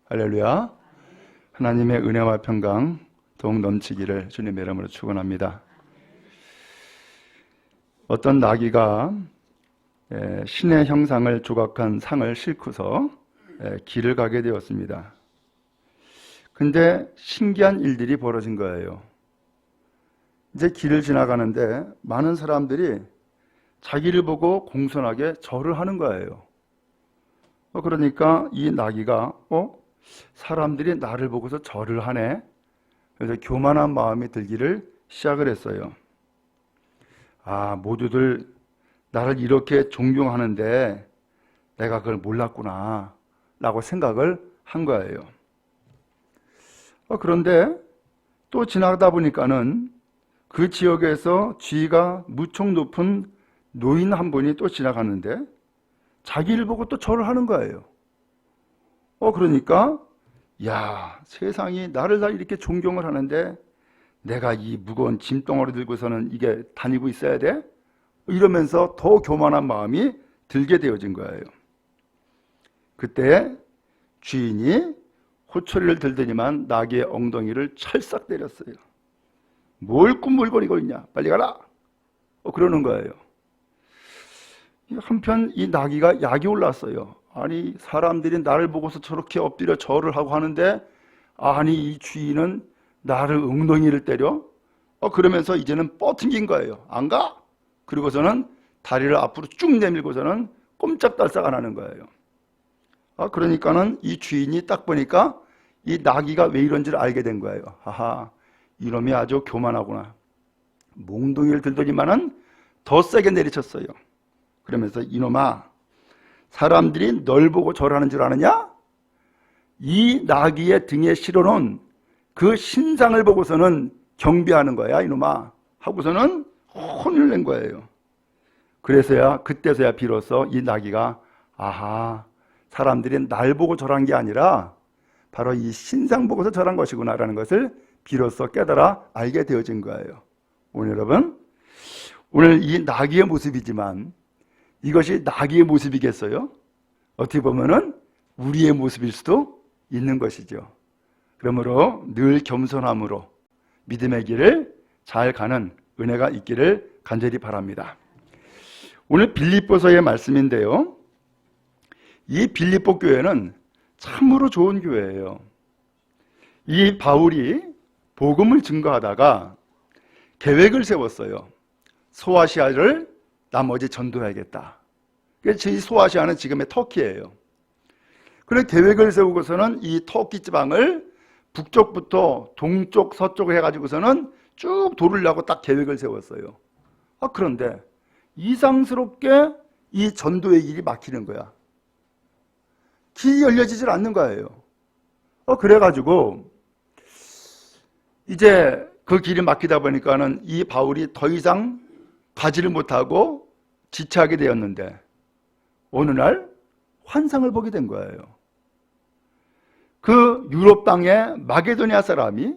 할렐루야. 하나님의 은혜와 평강 더욱 넘치기를 주님의 이름으로 축원합니다. 어떤 나귀가 신의 형상을 조각한 상을 싣고서 길을 가게 되었습니다. 근데 신기한 일들이 벌어진 거예요. 이제 길을 지나가는데 많은 사람들이 자기를 보고 공손하게 절을 하는 거예요. 그러니까 이 나귀가 사람들이 나를 보고서 절을 하네. 그래서 교만한 마음이 들기를 시작을 했어요. 모두들 나를 이렇게 존경하는데 내가 그걸 몰랐구나 라고 생각을 한 거예요. 그런데 또 지나가다 보니까는 그 지역에서 지위가 무척 높은 노인 한 분이 또 지나갔는데 자기를 보고 또 절을 하는 거예요. 그러니까 세상이 나를 다 이렇게 존경을 하는데 내가 이 무거운 짐덩어리 들고서는 이게 다니고 있어야 돼? 이러면서 더 교만한 마음이 들게 되어진 거예요. 그때 주인이 호초리를 들더니만 나귀의 엉덩이를 찰싹 때렸어요. 뭘 꾸물거리고 있냐? 빨리 가라! 그러는 거예요. 한편 이 나귀가 약이 올랐어요. 아니, 사람들이 나를 보고서 저렇게 엎드려 절을 하고 하는데 이 주인은 나를 엉덩이를 때려? 그러면서 이제는 뻗튕긴 거예요. 안 가? 그리고서는 다리를 앞으로 쭉 내밀고서는 꼼짝달싹 안 하는 거예요. 그러니까는 이 주인이 딱 보니까 이 나귀가 왜 이런지를 알게 된 거예요. 이놈이 아주 교만하구나. 몽둥이를 들더니만은 더 세게 내리쳤어요. 그러면서 이놈아, 사람들이 널 보고 절하는 줄 아느냐? 이 나귀의 등에 실어놓은 그 신상을 보고서는 경배하는 거야, 이놈아. 하고서는 혼을 낸 거예요. 그때서야 비로소 이 나귀가 사람들이 날 보고 절한 게 아니라 바로 이 신상 보고서 절한 것이구나라는 것을 비로소 깨달아 알게 되어진 거예요. 오늘 여러분, 오늘 이 나귀의 모습이지만 이것이 나귀의 모습이겠어요? 어떻게 보면은 우리의 모습일 수도 있는 것이죠. 그러므로 늘 겸손함으로 믿음의 길을 잘 가는 은혜가 있기를 간절히 바랍니다. 오늘 빌립보서의 말씀인데요. 이 빌립보 교회는 참으로 좋은 교회예요. 이 바울이 복음을 증거하다가 계획을 세웠어요. 소아시아를 나머지 전도해야겠다. 그래서 이 소아시아는 지금의 터키예요. 그래서 계획을 세우고서는 이 터키 지방을 북쪽부터 동쪽, 서쪽 해가지고서는 쭉 도르려고 딱 계획을 세웠어요. 그런데 이상스럽게 이 전도의 길이 막히는 거야. 길이 열려지질 않는 거예요. 그래가지고 이제 그 길이 막히다 보니까는 이 바울이 더 이상 가지를 못하고 지체하게 되었는데 어느 날 환상을 보게 된 거예요. 그 유럽 땅에 마게도니아 사람이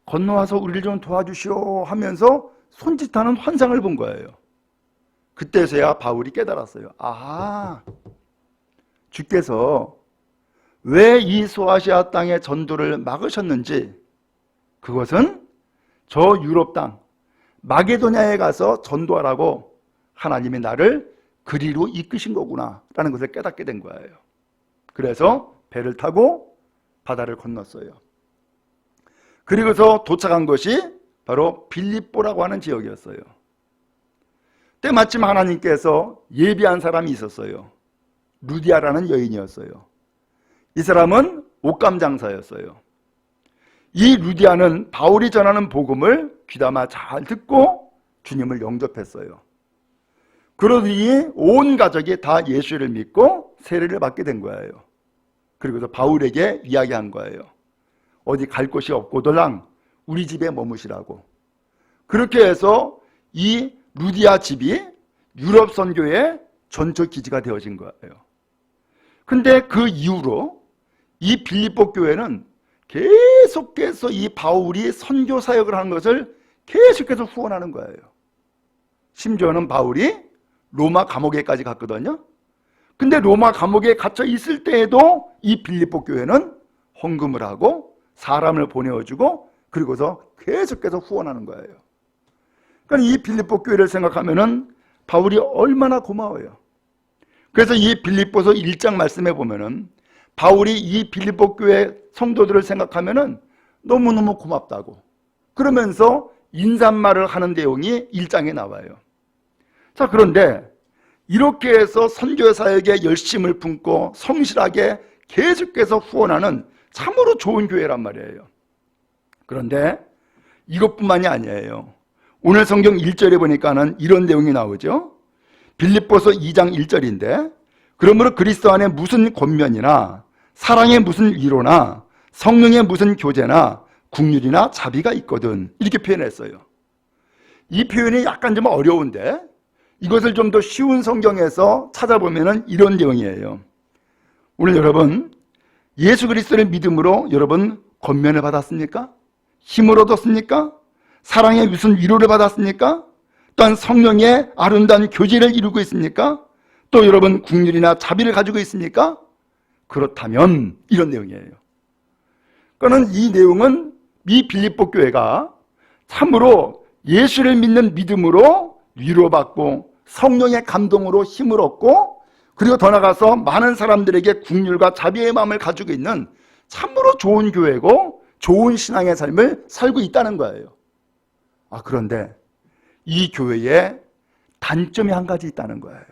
건너와서 우리를 좀 도와주시오 하면서 손짓하는 환상을 본 거예요. 그때서야 바울이 깨달았어요. 주께서 왜 이 소아시아 땅의 전도를 막으셨는지, 그것은 저 유럽 땅 마게도냐에 가서 전도하라고 하나님이 나를 그리로 이끄신 거구나 라는 것을 깨닫게 된 거예요. 그래서 배를 타고 바다를 건넜어요. 그리고서 도착한 것이 바로 빌립보라고 하는 지역이었어요. 때마침 하나님께서 예비한 사람이 있었어요. 루디아라는 여인이었어요. 이 사람은 옷감 장사였어요. 이 루디아는 바울이 전하는 복음을 귀담아 잘 듣고 주님을 영접했어요. 그러더니 온 가족이 다 예수를 믿고 세례를 받게 된 거예요. 그리고서 바울에게 이야기한 거예요. 어디 갈 곳이 없고들랑 우리 집에 머무시라고. 그렇게 해서 이 루디아 집이 유럽 선교의 전초 기지가 되어진 거예요. 근데 그 이후로 이 빌립보 교회는 계속해서 이 바울이 선교 사역을 하는 것을 계속해서 후원하는 거예요. 심지어는 바울이 로마 감옥에까지 갔거든요. 근데 로마 감옥에 갇혀 있을 때에도 이 빌립보 교회는 헌금을 하고 사람을 보내어주고 그리고서 계속해서 후원하는 거예요. 그러니까 이 빌립보 교회를 생각하면은 바울이 얼마나 고마워요. 그래서 이 빌립보서 1장 말씀해 보면은 바울이 이 빌립보 교회 성도들을 생각하면은 너무너무 고맙다고 그러면서 인사말을 하는 내용이 1장에 나와요. 자, 그런데 이렇게 해서 선교 사역에 열심을 품고 성실하게 계속해서 후원하는 참으로 좋은 교회란 말이에요. 그런데 이것뿐만이 아니에요. 오늘 성경 1절에 보니까는 이런 내용이 나오죠. 빌립보서 2장 1절인데 그러므로 그리스도 안에 무슨 권면이나 사랑의 무슨 위로나 성령의 무슨 교제나 국률이나 자비가 있거든 이렇게 표현했어요. 이 표현이 약간 좀 어려운데 이것을 좀 더 쉬운 성경에서 찾아보면 이런 내용이에요. 오늘 여러분 예수 그리스도를 믿음으로 여러분 권면을 받았습니까? 힘을 얻었습니까? 사랑의 무슨 위로를 받았습니까? 또한 성령의 아름다운 교제를 이루고 있습니까? 또 여러분 국률이나 자비를 가지고 있습니까? 그렇다면 이런 내용이에요. 그러니까 이 내용은 이 빌립보 교회가 참으로 예수를 믿는 믿음으로 위로받고 성령의 감동으로 힘을 얻고 그리고 더 나아가서 많은 사람들에게 국률과 자비의 마음을 가지고 있는 참으로 좋은 교회고 좋은 신앙의 삶을 살고 있다는 거예요. 그런데 이 교회에 단점이 한 가지 있다는 거예요.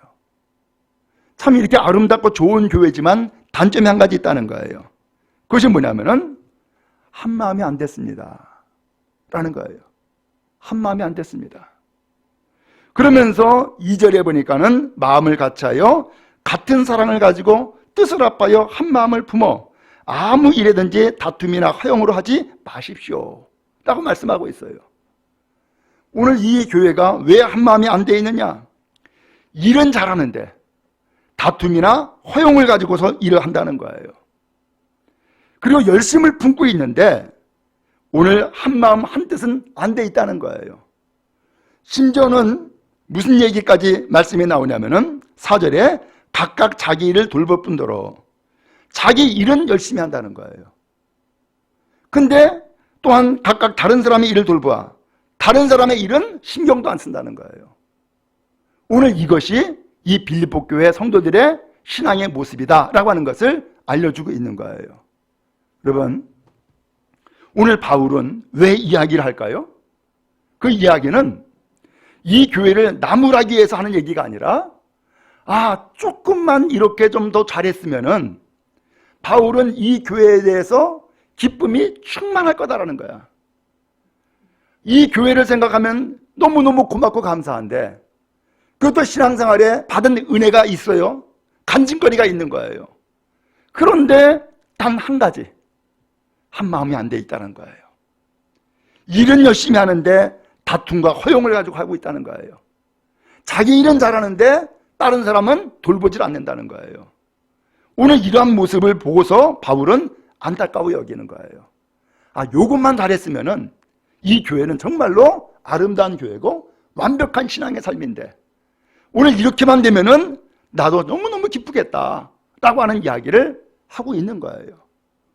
참 이렇게 아름답고 좋은 교회지만 단점이 한 가지 있다는 거예요. 그것이 뭐냐면은 한마음이 안 됐습니다 라는 거예요. 한마음이 안 됐습니다. 그러면서 2절에 보니까는 마음을 같이하여 같은 사랑을 가지고 뜻을 합하여 한 마음을 품어 아무 일에든지 다툼이나 허용으로 하지 마십시오 라고 말씀하고 있어요. 오늘 이 교회가 왜 한마음이 안 돼 있느냐? 일은 잘하는데 다툼이나 허용을 가지고서 일을 한다는 거예요. 그리고 열심을 품고 있는데 오늘 한마음 한뜻은 안 돼 있다는 거예요. 심지어는 무슨 얘기까지 말씀이 나오냐면은 4절에 각각 자기 일을 돌볼 뿐더러 자기 일은 열심히 한다는 거예요. 근데 또한 각각 다른 사람의 일을 돌보아 다른 사람의 일은 신경도 안 쓴다는 거예요. 오늘 이것이 이 빌립보 교회 성도들의 신앙의 모습이다라고 하는 것을 알려주고 있는 거예요. 여러분, 오늘 바울은 왜 이야기를 할까요? 그 이야기는 이 교회를 나무라기 위해서 하는 얘기가 아니라 조금만 이렇게 좀 더 잘했으면은 바울은 이 교회에 대해서 기쁨이 충만할 거다라는 거야. 이 교회를 생각하면 너무너무 고맙고 감사한데 그것도 신앙생활에 받은 은혜가 있어요. 간증거리가 있는 거예요. 그런데 단 한 가지, 한 마음이 안 돼 있다는 거예요. 일은 열심히 하는데 다툼과 허용을 가지고 하고 있다는 거예요. 자기 일은 잘하는데 다른 사람은 돌보질 않는다는 거예요. 오늘 이러한 모습을 보고서 바울은 안타까워 여기는 거예요. 요것만 잘했으면은 이 교회는 정말로 아름다운 교회고 완벽한 신앙의 삶인데 오늘 이렇게만 되면은 나도 너무너무 기쁘겠다라고 하는 이야기를 하고 있는 거예요.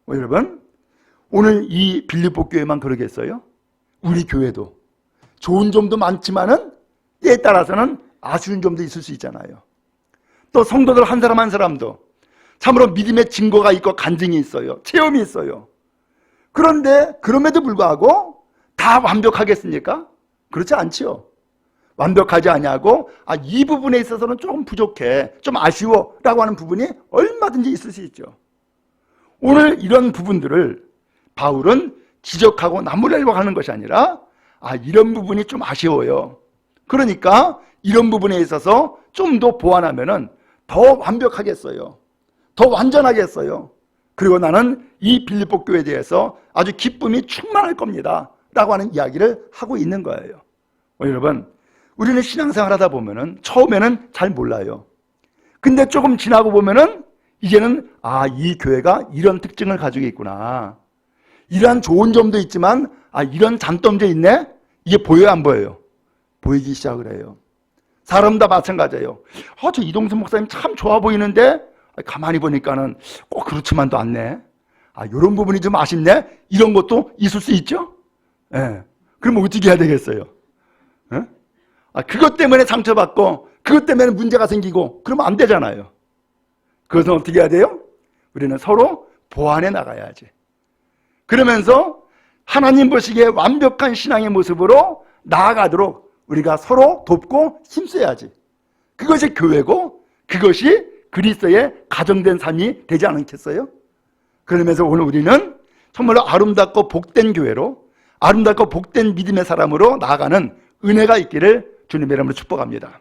여러분, 오늘 이 빌립보 교회만 그러겠어요? 우리 교회도 좋은 점도 많지만은 때에 따라서는 아쉬운 점도 있을 수 있잖아요. 또 성도들 한 사람 한 사람도 참으로 믿음의 증거가 있고 간증이 있어요. 체험이 있어요. 그런데 그럼에도 불구하고 다 완벽하겠습니까? 그렇지 않지요. 완벽하지 아니하고 이 부분에 있어서는 조금 부족해, 좀 아쉬워 라고 하는 부분이 얼마든지 있을 수 있죠. 오늘 이런 부분들을 바울은 지적하고 나무라고 하는 것이 아니라 이런 부분이 좀 아쉬워요. 그러니까 이런 부분에 있어서 좀 더 보완하면은 더 완벽하겠어요. 더 완전하겠어요. 그리고 나는 이 빌립보 교회에 대해서 아주 기쁨이 충만할 겁니다 라고 하는 이야기를 하고 있는 거예요. 여러분, 우리는 신앙생활 하다 보면은 처음에는 잘 몰라요. 근데 조금 지나고 보면은 이제는 이 교회가 이런 특징을 가지고 있구나. 이러한 좋은 점도 있지만 이런 장점도 있네. 이게 보여요, 안 보여요? 보이기 시작을 해요. 사람도 마찬가지예요. 저 이동수 목사님 참 좋아 보이는데 가만히 보니까는 꼭 그렇지만도 않네. 이런 부분이 좀 아쉽네. 이런 것도 있을 수 있죠. 예. 그럼 어떻게 해야 되겠어요? 예? 그것 때문에 상처받고 그것 때문에 문제가 생기고 그러면 안 되잖아요. 그것은 어떻게 해야 돼요? 우리는 서로 보완해 나가야지. 그러면서 하나님 보시기에 완벽한 신앙의 모습으로 나아가도록 우리가 서로 돕고 힘써야지. 그것이 교회고 그것이 그리스도의 가정된 삶이 되지 않겠어요? 그러면서 오늘 우리는 정말로 아름답고 복된 교회로, 아름답고 복된 믿음의 사람으로 나아가는 은혜가 있기를 주님의 이름으로 축복합니다.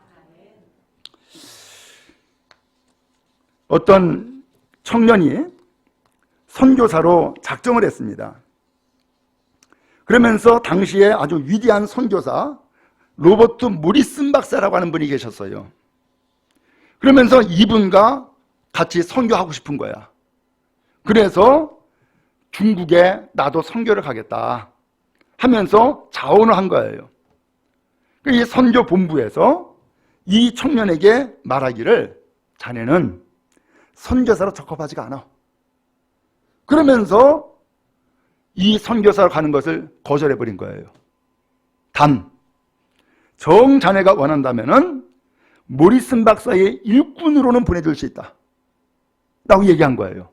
어떤 청년이 선교사로 작정을 했습니다. 그러면서 당시에 아주 위대한 선교사 로버트 모리슨 박사라고 하는 분이 계셨어요. 그러면서 이분과 같이 선교하고 싶은 거야. 그래서 중국에 나도 선교를 가겠다 하면서 자원을 한 거예요. 이 선교 본부에서 이 청년에게 말하기를 자네는 선교사로 적합하지가 않아. 그러면서 이 선교사로 가는 것을 거절해버린 거예요. 단, 정 자네가 원한다면은 모리슨 박사의 일꾼으로는 보내줄 수 있다 라고 얘기한 거예요.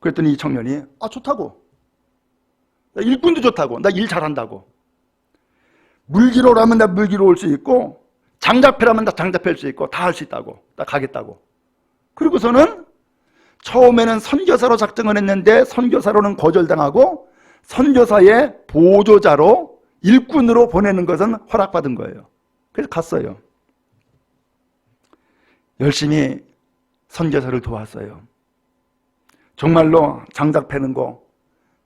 그랬더니 이 청년이 좋다고, 나 일꾼도 좋다고, 나 일 잘한다고, 물기로라면 나 물기로 올 수 있고 장작패라면 나 장작패 할 수 있고 다 할 수 있다고, 나 가겠다고. 그리고서는 처음에는 선교사로 작정을 했는데 선교사로는 거절당하고 선교사의 보조자로 일꾼으로 보내는 것은 허락받은 거예요. 그래서 갔어요. 열심히 선교사를 도왔어요. 정말로 장작 패는 거,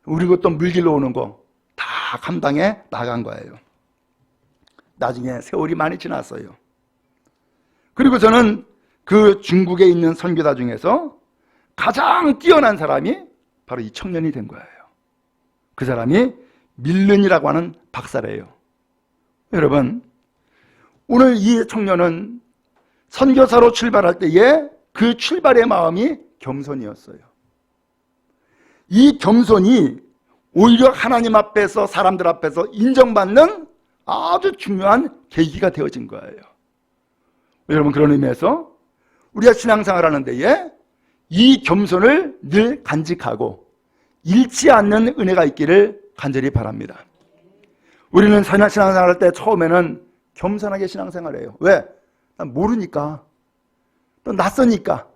그리고 또 물길로 오는 거 다 감당해 나간 거예요. 나중에 세월이 많이 지났어요. 그리고 저는 그 중국에 있는 선교사 중에서 가장 뛰어난 사람이 바로 이 청년이 된 거예요. 그 사람이 밀른이라고 하는 박사래요. 여러분, 오늘 이 청년은 선교사로 출발할 때에 그 출발의 마음이 겸손이었어요. 이 겸손이 오히려 하나님 앞에서, 사람들 앞에서 인정받는 아주 중요한 계기가 되어진 거예요. 여러분, 그런 의미에서 우리가 신앙생활 하는 데에 이 겸손을 늘 간직하고 잃지 않는 은혜가 있기를 간절히 바랍니다. 우리는 신앙생활 할 때 처음에는 겸손하게 신앙생활해요. 왜? 난 모르니까, 또 낯서니까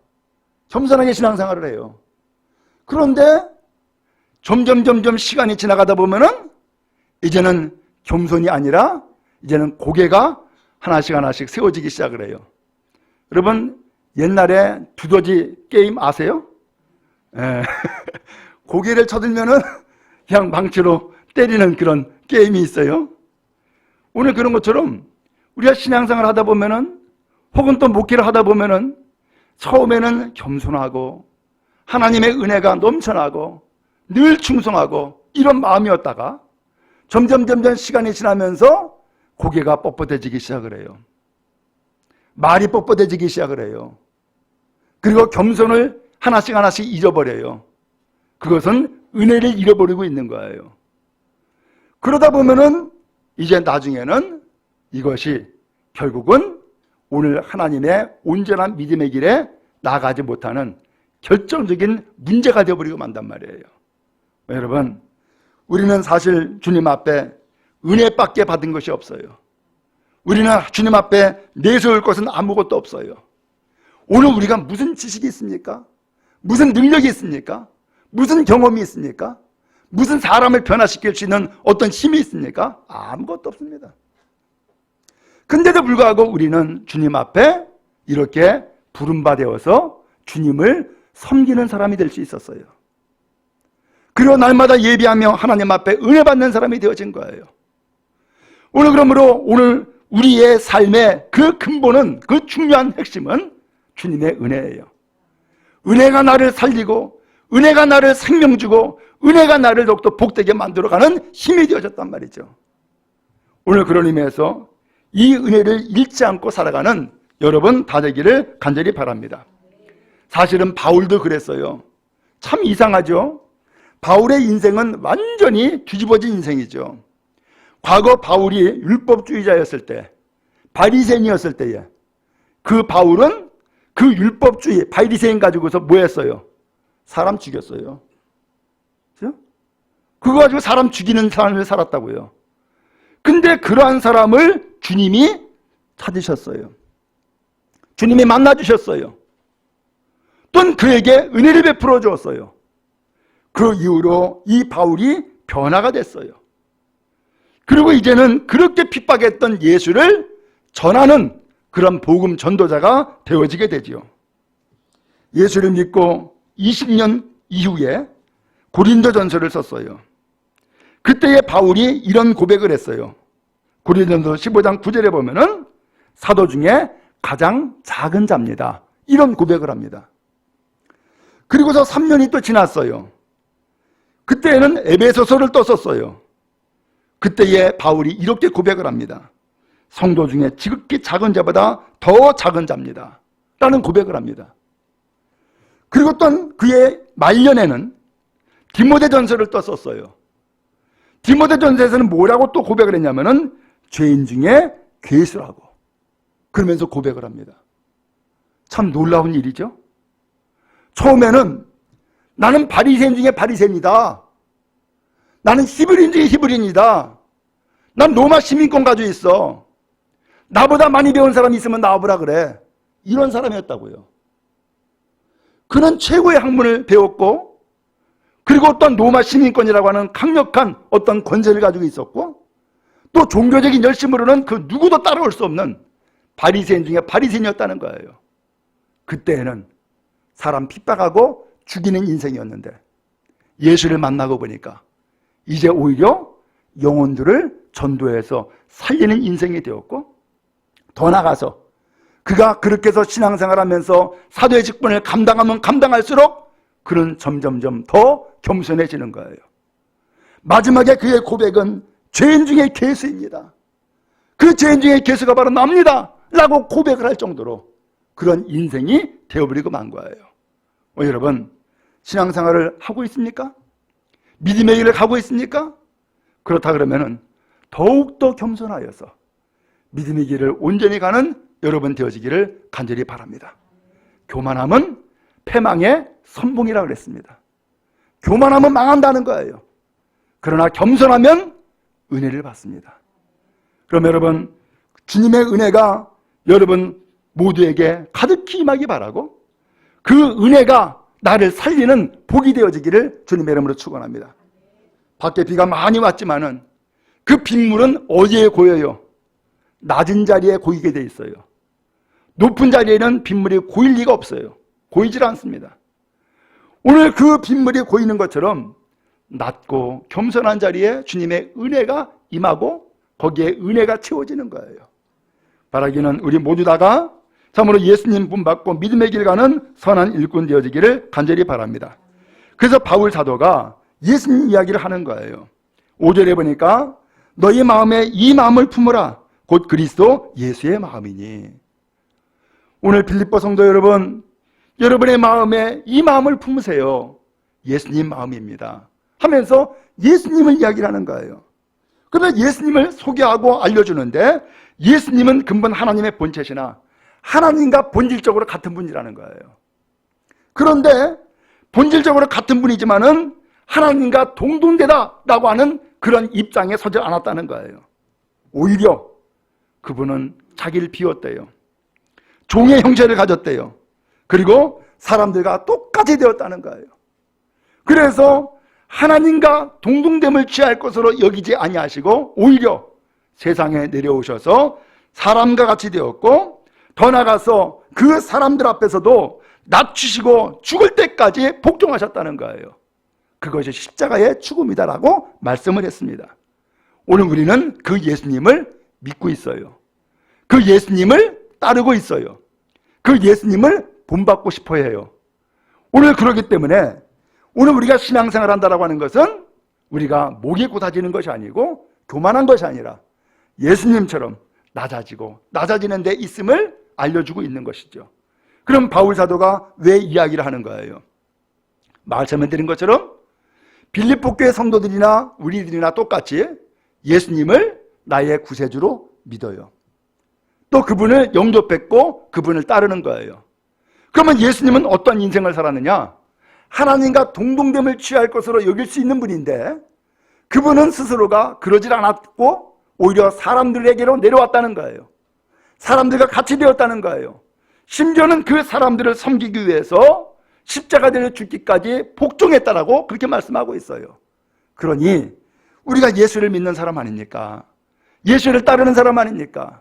겸손하게 신앙생활을 해요. 그런데 점점 시간이 지나가다 보면은 이제는 겸손이 아니라 이제는 고개가 하나씩 세워지기 시작을 해요. 여러분, 옛날에 두더지 게임 아세요? 고개를 쳐들면은 그냥 망치로 때리는 그런 게임이 있어요. 오늘 그런 것처럼 우리가 신앙생활 하다 보면은, 혹은 또 목회를 하다 보면은 처음에는 겸손하고 하나님의 은혜가 넘쳐나고 늘 충성하고 이런 마음이었다가 점점 시간이 지나면서 고개가 뻣뻣해지기 시작을 해요. 말이 뻣뻣해지기 시작을 해요. 그리고 겸손을 하나씩 잊어버려요. 그것은 은혜를 잃어버리고 있는 거예요. 그러다 보면은 이제 나중에는 이것이 결국은 오늘 하나님의 온전한 믿음의 길에 나아가지 못하는 결정적인 문제가 되어버리고 만단 말이에요. 여러분, 우리는 사실 주님 앞에 은혜밖에 받은 것이 없어요. 우리는 주님 앞에 내세울 것은 아무것도 없어요. 오늘 우리가 무슨 지식이 있습니까? 무슨 능력이 있습니까? 무슨 경험이 있습니까? 무슨 사람을 변화시킬 수 있는 어떤 힘이 있습니까? 아무것도 없습니다. 근데도 불구하고 우리는 주님 앞에 이렇게 부름받아서 주님을 섬기는 사람이 될 수 있었어요. 그리고 날마다 예비하며 하나님 앞에 은혜 받는 사람이 되어진 거예요. 오늘 그러므로 오늘 우리의 삶의 그 근본은, 그 중요한 핵심은 주님의 은혜예요. 은혜가 나를 살리고 은혜가 나를 생명 주고 은혜가 나를 더욱더 복되게 만들어가는 힘이 되어졌단 말이죠. 오늘 그런 의미에서 이 은혜를 잃지 않고 살아가는 여러분 다 되기를 간절히 바랍니다. 사실은 바울도 그랬어요. 참 이상하죠? 바울의 인생은 완전히 뒤집어진 인생이죠. 과거 바울이 율법주의자였을 때, 바리새인이었을 때에 그 바울은 그 율법주의, 바리새인 가지고서 뭐 했어요? 사람 죽였어요. 그죠? 그거 가지고 사람 죽이는 삶을 살았다고요. 근데 그러한 사람을 주님이 찾으셨어요. 주님이 만나주셨어요. 또는 그에게 은혜를 베풀어 주었어요. 그 이후로 이 바울이 변화가 됐어요. 그리고 이제는 그렇게 핍박했던 예수를 전하는 그런 복음 전도자가 되어지게 되지요. 예수를 믿고 20년 이후에 고린도전서를 썼어요. 그때의 바울이 이런 고백을 했어요. 고린도전서 15장 9절에 보면은 사도 중에 가장 작은 자입니다. 이런 고백을 합니다. 그리고서 3년이 또 지났어요. 그때는 에베소서를 또 썼어요. 그때의 바울이 이렇게 고백을 합니다. 성도 중에 지극히 작은 자보다 더 작은 자입니다. 라는 고백을 합니다. 그리고 또 그의 말년에는 디모데전서를 또 썼어요. 디모데전서에서는 뭐라고 또 고백을 했냐면은 죄인 중에 괴수라고 그러면서 고백을 합니다. 참 놀라운 일이죠. 처음에는 나는 바리새인 중에 바리새인이다. 나는 히브리인 중에 히브리인이다. 난 로마 시민권 가지고 있어. 나보다 많이 배운 사람이 있으면 나와보라 그래. 이런 사람이었다고요. 그는 최고의 학문을 배웠고 그리고 어떤 로마 시민권이라고 하는 강력한 어떤 권세를 가지고 있었고 또 종교적인 열심으로는 그 누구도 따라올 수 없는 바리새인 중에 바리새인이었다는 거예요. 그때에는 사람 핍박하고 죽이는 인생이었는데 예수를 만나고 보니까 이제 오히려 영혼들을 전도해서 살리는 인생이 되었고 더 나아가서 그가 그렇게 해서 신앙생활하면서 사도의 직분을 감당하면 감당할수록 그는 점점점 더 겸손해지는 거예요. 마지막에 그의 고백은 죄인 중에 괴수입니다. 그 죄인 중에 괴수가 바로 납니다. 라고 고백을 할 정도로 그런 인생이 되어버리고 만 거예요. 여러분 신앙생활을 하고 있습니까? 믿음의 길을 가고 있습니까? 그렇다 그러면 더욱더 겸손하여서 믿음의 길을 온전히 가는 여러분 되어지기를 간절히 바랍니다. 교만함은 패망의 선봉이라고 그랬습니다. 교만하면 망한다는 거예요. 그러나 겸손하면 은혜를 받습니다. 그럼 여러분 주님의 은혜가 여러분 모두에게 가득히 임하기 바라고 그 은혜가 나를 살리는 복이 되어지기를 주님의 이름으로 축원합니다. 밖에 비가 많이 왔지만은 그 빗물은 어디에 고여요? 낮은 자리에 고이게 돼 있어요. 높은 자리에는 빗물이 고일 리가 없어요. 고이질 않습니다. 오늘 그 빗물이 고이는 것처럼 낮고 겸손한 자리에 주님의 은혜가 임하고 거기에 은혜가 채워지는 거예요. 바라기는 우리 모두 다가 참으로 예수님 본받고 믿음의 길 가는 선한 일꾼 되어지기를 간절히 바랍니다. 그래서 바울 사도가 예수님 이야기를 하는 거예요. 5절에 보니까 너희 마음에 이 마음을 품으라 곧 그리스도 예수의 마음이니. 오늘 빌립보 성도 여러분, 여러분의 마음에 이 마음을 품으세요. 예수님 마음입니다 하면서 예수님을 이야기를 하는 거예요. 그러면 예수님을 소개하고 알려주는데 예수님은 근본 하나님의 본체시나 하나님과 본질적으로 같은 분이라는 거예요. 그런데 본질적으로 같은 분이지만은 하나님과 동등되다라고 하는 그런 입장에 서지 않았다는 거예요. 오히려 그분은 자기를 비웠대요. 종의 형체를 가졌대요. 그리고 사람들과 똑같이 되었다는 거예요. 그래서 하나님과 동등됨을 취할 것으로 여기지 아니하시고 오히려 세상에 내려오셔서 사람과 같이 되었고 더 나아가서 그 사람들 앞에서도 낮추시고 죽을 때까지 복종하셨다는 거예요. 그것이 십자가의 죽음이다라고 말씀을 했습니다. 오늘 우리는 그 예수님을 믿고 있어요. 그 예수님을 따르고 있어요. 그 예수님을 본받고 싶어 해요. 오늘 그러기 때문에 오늘 우리가 신앙생활 한다라고 하는 것은 우리가 목이 고다지는 것이 아니고 교만한 것이 아니라 예수님처럼 낮아지는 데 있음을 알려주고 있는 것이죠. 그럼 바울 사도가 왜 이야기를 하는 거예요? 말씀을 드린 것처럼 빌립보 교회 성도들이나 우리들이나 똑같이 예수님을 나의 구세주로 믿어요. 또 그분을 영접했고 그분을 따르는 거예요. 그러면 예수님은 어떤 인생을 살았느냐? 하나님과 동등됨을 취할 것으로 여길 수 있는 분인데 그분은 스스로가 그러질 않았고 오히려 사람들에게로 내려왔다는 거예요. 사람들과 같이 되었다는 거예요. 심지어는 그 사람들을 섬기기 위해서 십자가를 죽기까지 복종했다라고 그렇게 말씀하고 있어요. 그러니 우리가 예수를 믿는 사람 아닙니까? 예수를 따르는 사람 아닙니까?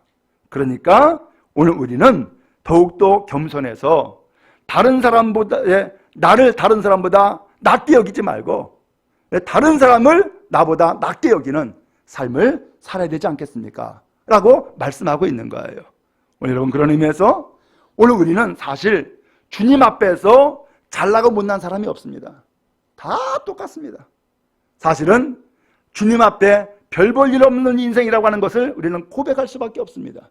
그러니까 오늘 우리는 더욱더 겸손해서 나를 다른 사람보다 낮게 여기지 말고 다른 사람을 나보다 낮게 여기는 삶을 살아야 되지 않겠습니까? 라고 말씀하고 있는 거예요. 오늘 여러분 그런 의미에서 오늘 우리는 사실 주님 앞에서 잘나고 못난 사람이 없습니다. 다 똑같습니다. 사실은 주님 앞에 별 볼 일 없는 인생이라고 하는 것을 우리는 고백할 수밖에 없습니다.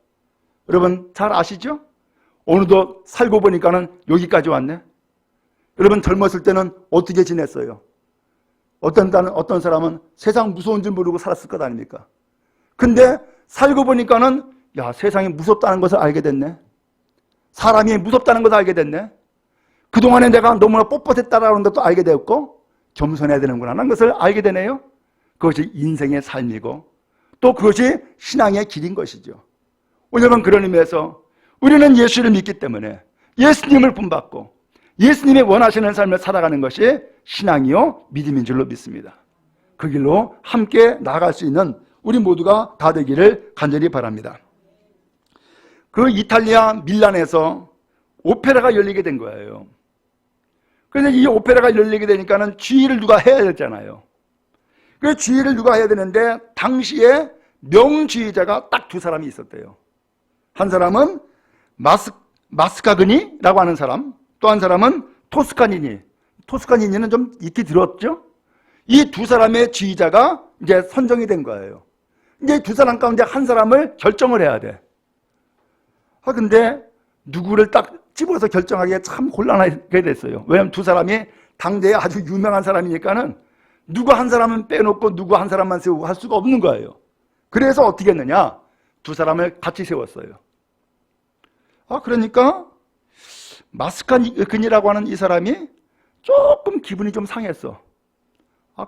여러분 잘 아시죠? 오늘도 살고 보니까는 여기까지 왔네. 여러분 젊었을 때는 어떻게 지냈어요? 어떤 사람은 세상 무서운 줄 모르고 살았을 것 아닙니까? 근데 살고 보니까는 야, 세상이 무섭다는 것을 알게 됐네. 사람이 무섭다는 것을 알게 됐네. 그동안에 내가 너무나 뻣뻣했다라는 것도 알게 되었고 겸손해야 되는구나 하는 것을 알게 되네요. 그것이 인생의 삶이고 또 그것이 신앙의 길인 것이죠. 오늘은 그런 의미에서 우리는 예수를 믿기 때문에 예수님을 본받고 예수님이 원하시는 삶을 살아가는 것이 신앙이요 믿음인 줄로 믿습니다. 그 길로 함께 나아갈 수 있는 우리 모두가 다 되기를 간절히 바랍니다. 그 이탈리아 밀란에서 오페라가 열리게 된 거예요. 그래서 이 오페라가 열리게 되니까는 지휘를 누가 해야 되잖아요. 그 지휘를 누가 해야 되는데 당시에 명지휘자가 딱 두 사람이 있었대요. 한 사람은 마스카그니라고 하는 사람, 또 한 사람은 토스카니니. 토스카니니는 좀 익히 들었죠? 이 두 사람의 지휘자가 이제 선정이 된 거예요. 이제 두 사람 가운데 한 사람을 결정을 해야 돼. 근데 누구를 딱 집어서 결정하기가 참 곤란하게 됐어요. 왜냐하면 두 사람이 당대에 아주 유명한 사람이니까는 누구 한 사람은 빼놓고 누구 한 사람만 세우고 할 수가 없는 거예요. 그래서 어떻게 했느냐? 두 사람을 같이 세웠어요. 그러니까 마스카그니라고 하는 이 사람이 조금 기분이 좀 상했어.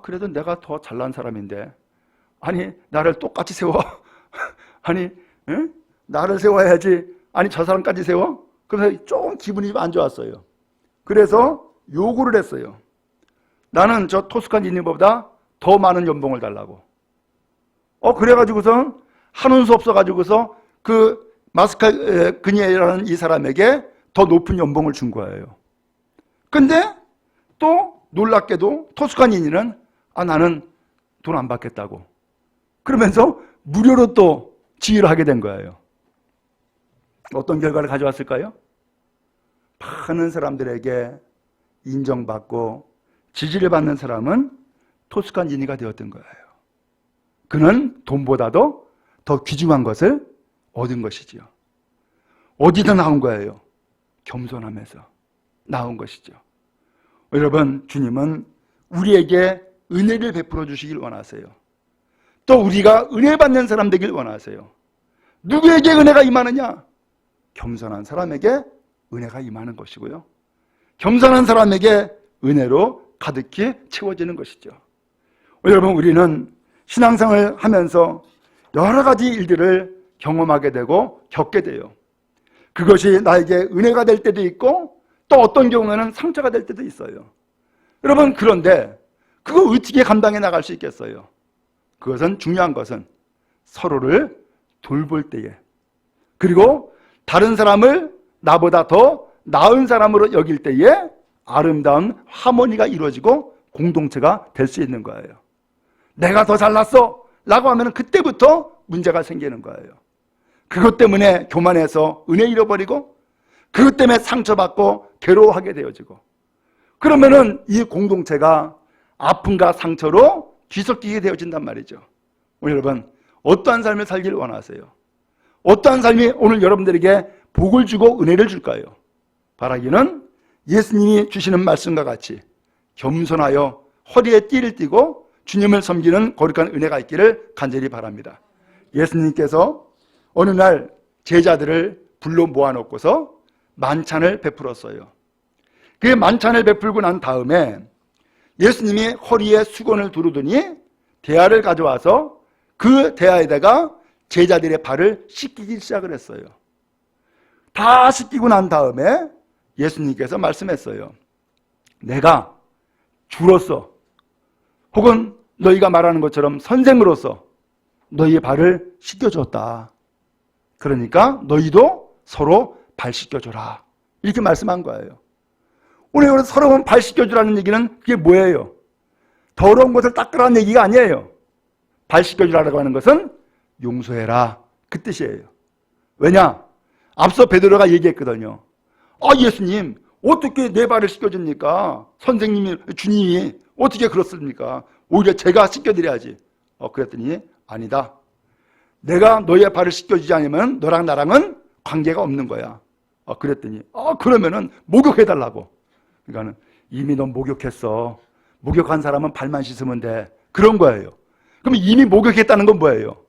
그래도 내가 더 잘난 사람인데 아니 나를 똑같이 세워. 아니 응? 나를 세워야지. 아니 저 사람까지 세워? 그래서 조금 기분이 안 좋았어요. 그래서 요구를 했어요. 나는 저 토스카니니보다 더 많은 연봉을 달라고. 그래가지고서 하는 수 없어가지고서 그 마스카그니라는 이 사람에게 더 높은 연봉을 준 거예요. 근데 또 놀랍게도 토스카니니는 나는 돈 안 받겠다고. 그러면서 무료로 또 지휘를 하게 된 거예요. 어떤 결과를 가져왔을까요? 많은 사람들에게 인정받고 지지를 받는 사람은 토스카니니가 되었던 거예요. 그는 돈보다도 더 귀중한 것을 얻은 것이죠. 어디서 나온 거예요? 겸손함에서 나온 것이죠. 여러분, 주님은 우리에게 은혜를 베풀어 주시길 원하세요. 또 우리가 은혜 받는 사람 되길 원하세요. 누구에게 은혜가 임하느냐? 겸손한 사람에게 은혜가 임하는 것이고요. 겸손한 사람에게 은혜로 가득히 채워지는 것이죠. 여러분, 우리는 신앙생활을 하면서 여러 가지 일들을 경험하게 되고 겪게 돼요. 그것이 나에게 은혜가 될 때도 있고 또 어떤 경우에는 상처가 될 때도 있어요. 여러분, 그런데 그거 어떻게 감당해 나갈 수 있겠어요? 그것은 중요한 것은 서로를 돌볼 때에, 그리고 다른 사람을 나보다 더 나은 사람으로 여길 때에 아름다운 하모니가 이루어지고 공동체가 될 수 있는 거예요. 내가 더 잘났어 라고 하면 그때부터 문제가 생기는 거예요. 그것 때문에 교만해서 은혜 잃어버리고 그것 때문에 상처받고 괴로워하게 되어지고, 그러면은 이 공동체가 아픔과 상처로 뒤섞이게 되어진단 말이죠. 여러분, 어떠한 삶을 살기를 원하세요? 어떠한 삶이 오늘 여러분들에게 복을 주고 은혜를 줄까요? 바라기는 예수님이 주시는 말씀과 같이 겸손하여 허리에 띠를 띠고 주님을 섬기는 거룩한 은혜가 있기를 간절히 바랍니다. 예수님께서 어느 날 제자들을 불러 모아놓고서 만찬을 베풀었어요. 그 만찬을 베풀고 난 다음에 예수님이 허리에 수건을 두르더니 대야를 가져와서 그 대야에다가 제자들의 발을 씻기기 시작을 했어요. 다 씻기고 난 다음에 예수님께서 말씀했어요. 내가 주로서 혹은 너희가 말하는 것처럼 선생으로서 너희의 발을 씻겨줬다. 그러니까 너희도 서로 발 씻겨줘라. 이렇게 말씀한 거예요. 오늘 서로 발 씻겨주라는 얘기는 그게 뭐예요? 더러운 것을 닦으라는 얘기가 아니에요. 발 씻겨주라고 하는 것은 용서해라, 그 뜻이에요. 왜냐? 앞서 베드로가 얘기했거든요. 예수님 어떻게 내 발을 씻겨줍니까? 선생님이, 주님이 어떻게 그렇습니까? 오히려 제가 씻겨드려야지. 그랬더니 아니다. 내가 너의 발을 씻겨주지 않으면 너랑 나랑은 관계가 없는 거야. 그랬더니 그러면은 목욕해달라고. 그러니까는 이미 넌 목욕했어. 목욕한 사람은 발만 씻으면 돼. 그런 거예요. 그럼 이미 목욕했다는 건 뭐예요?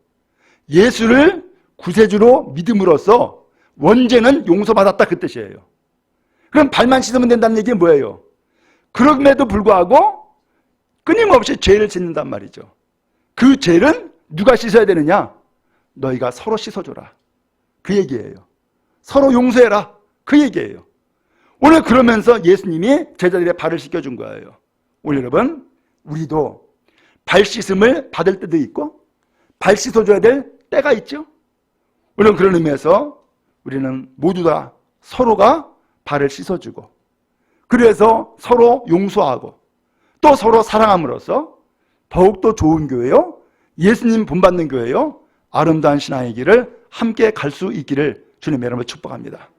예수를 구세주로 믿음으로써 원죄는 용서받았다, 그 뜻이에요. 그럼 발만 씻으면 된다는 얘기는 뭐예요? 그럼에도 불구하고 끊임없이 죄를 짓는단 말이죠. 그 죄는 누가 씻어야 되느냐? 너희가 서로 씻어줘라, 그 얘기예요. 서로 용서해라, 그 얘기예요. 오늘 그러면서 예수님이 제자들의 발을 씻겨준 거예요. 오늘 여러분, 우리도 발 씻음을 받을 때도 있고 발 씻어줘야 될 때가 있죠. 물론 그런 의미에서 우리는 모두 다 서로가 발을 씻어주고, 그래서 서로 용서하고 또 서로 사랑함으로써 더욱더 좋은 교회요, 예수님 본받는 교회요, 아름다운 신앙의 길을 함께 갈 수 있기를 주님의 이름으로 축복합니다.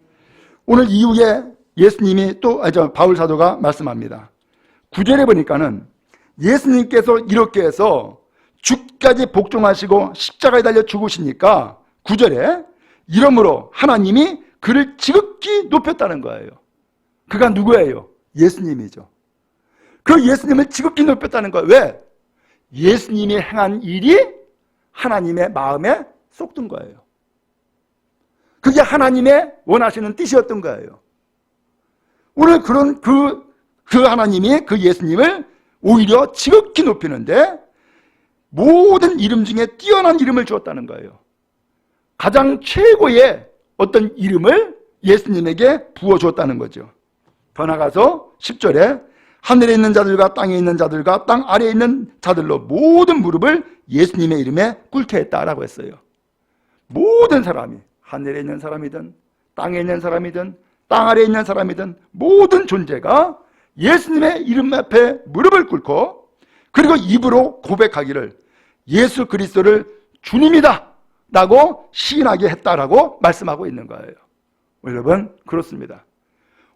오늘 이후에 예수님이 또 바울 사도가 말씀합니다. 9절에 보니까는 예수님께서 이렇게 해서 죽까지 복종하시고 십자가에 달려 죽으시니까 9절에 이러므로 하나님이 그를 지극히 높였다는 거예요. 그가 누구예요? 예수님이죠. 그 예수님을 지극히 높였다는 거예요. 왜? 예수님이 행한 일이 하나님의 마음에 쏙든 거예요. 그게 하나님의 원하시는 뜻이었던 거예요. 오늘 그런 그 하나님이 그 예수님을 오히려 지극히 높이는데 모든 이름 중에 뛰어난 이름을 주었다는 거예요. 가장 최고의 어떤 이름을 예수님에게 부어주었다는 거죠. 더 나가서 10절에 하늘에 있는 자들과 땅에 있는 자들과 땅 아래에 있는 자들로 모든 무릎을 예수님의 이름에 꿇게 했다라고 했어요. 모든 사람이, 하늘에 있는 사람이든 땅에 있는 사람이든 땅 아래에 있는 사람이든 모든 존재가 예수님의 이름 앞에 무릎을 꿇고 그리고 입으로 고백하기를 예수 그리스도를 주님이다 라고 시인하게 했다라고 말씀하고 있는 거예요. 여러분, 그렇습니다.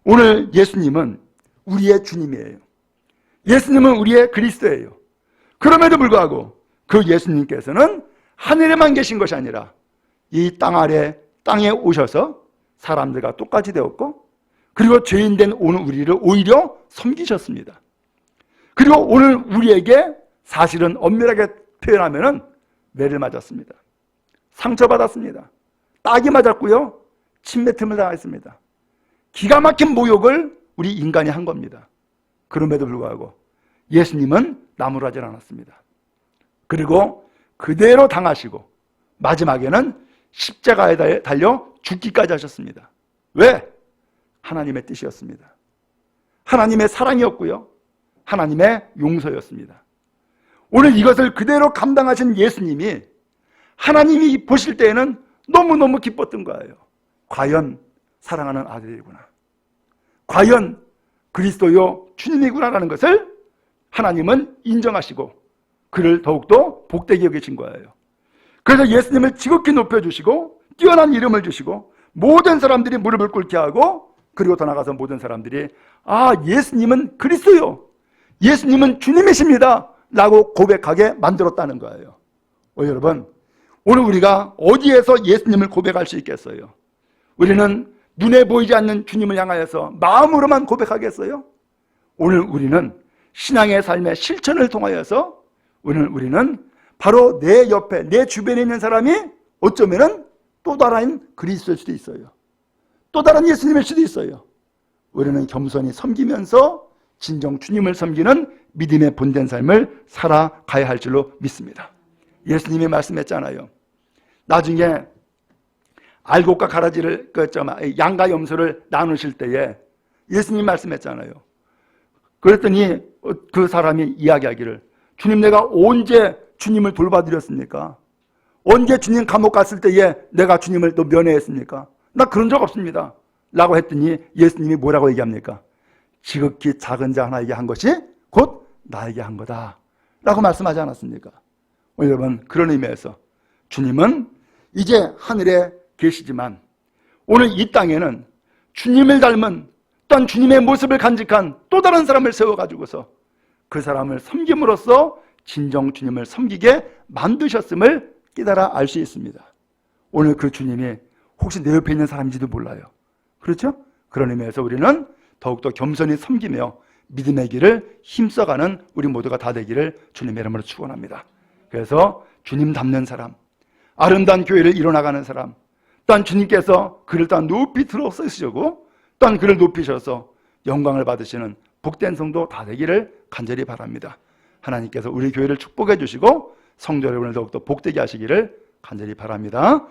오늘 예수님은 우리의 주님이에요. 예수님은 우리의 그리스도예요. 그럼에도 불구하고 그 예수님께서는 하늘에만 계신 것이 아니라 이 땅 아래 땅에 오셔서 사람들과 똑같이 되었고, 그리고 죄인된 오늘 우리를 오히려 섬기셨습니다. 그리고 오늘 우리에게 사실은 엄밀하게 표현하면은 매를 맞았습니다. 상처받았습니다. 딱이 맞았고요, 침뱉음을 당했습니다. 기가 막힌 모욕을 우리 인간이 한 겁니다. 그럼에도 불구하고 예수님은 나무라지 않았습니다. 그리고 그대로 당하시고 마지막에는 십자가에 달려 죽기까지 하셨습니다. 왜? 하나님의 뜻이었습니다. 하나님의 사랑이었고요, 하나님의 용서였습니다. 오늘 이것을 그대로 감당하신 예수님이 하나님이 보실 때에는 너무너무 기뻤던 거예요. 과연 사랑하는 아들이구나, 과연 그리스도요 주님이구나라는 것을 하나님은 인정하시고 그를 더욱더 복되게 여기신 거예요. 그래서 예수님을 지극히 높여주시고 뛰어난 이름을 주시고 모든 사람들이 무릎을 꿇게 하고, 그리고 더 나가서 모든 사람들이 예수님은 그리스도요, 예수님은 주님이십니다 라고 고백하게 만들었다는 거예요. 여러분, 오늘 우리가 어디에서 예수님을 고백할 수 있겠어요? 우리는 눈에 보이지 않는 주님을 향하여서 마음으로만 고백하겠어요? 오늘 우리는 신앙의 삶의 실천을 통하여서 오늘 우리는 바로 내 옆에, 내 주변에 있는 사람이 어쩌면은 또 다른 그리스도일 수도 있어요. 또 다른 예수님일 수도 있어요. 우리는 겸손히 섬기면서 진정 주님을 섬기는 믿음의 본된 삶을 살아가야 할 줄로 믿습니다. 예수님이 말씀했잖아요. 나중에 알곡과 가라지를, 양과 염소를 나누실 때에 예수님 말씀했잖아요. 그랬더니 그 사람이 이야기하기를, 주님, 내가 언제 주님을 돌봐드렸습니까? 언제 주님 감옥 갔을 때에 내가 주님을 또 면회했습니까? 나 그런 적 없습니다. 라고 했더니 예수님이 뭐라고 얘기합니까? 지극히 작은 자 하나에게 한 것이 곧 나에게 한 거다 라고 말씀하지 않았습니까? 여러분, 그런 의미에서 주님은 이제 하늘에 계시지만 오늘 이 땅에는 주님을 닮은 또한 주님의 모습을 간직한 또 다른 사람을 세워가지고서 그 사람을 섬김으로써 진정 주님을 섬기게 만드셨음을 깨달아 알 수 있습니다. 오늘 그 주님이 혹시 내 옆에 있는 사람인지도 몰라요. 그렇죠? 그런 의미에서 우리는 더욱더 겸손히 섬기며 믿음의 길을 힘써가는 우리 모두가 다 되기를 주님의 이름으로 축원합니다. 그래서 주님 닮는 사람, 아름다운 교회를 이뤄나가는 사람, 또한 주님께서 그를 또한 높이 들어 쓰시고 또한 그를 높이셔서 영광을 받으시는 복된 성도 다 되기를 간절히 바랍니다. 하나님께서 우리 교회를 축복해 주시고 성도 여러분을 더욱더 복되게 하시기를 간절히 바랍니다.